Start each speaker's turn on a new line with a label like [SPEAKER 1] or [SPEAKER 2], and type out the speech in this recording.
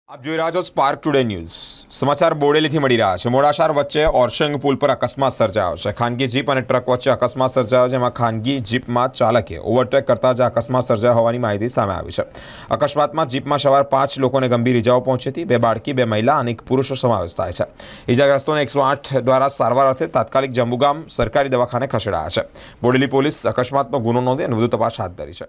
[SPEAKER 1] આપ જોઈ રહ્યા છો સ્પાર્ક ટુડે ન્યૂઝ સમાચાર બોડેલીથી મળી રહ્યા છે। મોડાસા વચ્ચે ઓરસંગ પુલ પર અકસ્માત સર્જાયો છે। ખાનગી જીપ અને ટ્રક વચ્ચે અકસ્માત સર્જાયો, જેમાં ખાનગી જીપમાં ચાલકે ઓવરટેક કરતા જ અકસ્માત સર્જાયો હોવાની માહિતી સામે આવી છે। અકસ્માતમાં જીપમાં સવાર 5 લોકોને ગંભીર ઇજાઓ પહોંચી હતી। 2 બાળકી, 2 મહિલા અને 1 પુરુષનો સમાવેશ થાય છે। ઇજાગ્રસ્તોને 108 દ્વારા સારવાર અર્થે તાત્કાલિક જંબુગામ સરકારી દવાખાને ખસેડાયા છે। બોડેલી પોલીસ અકસ્માતનો ગુનો નોંધી અને વધુ તપાસ હાથ ધરી છે।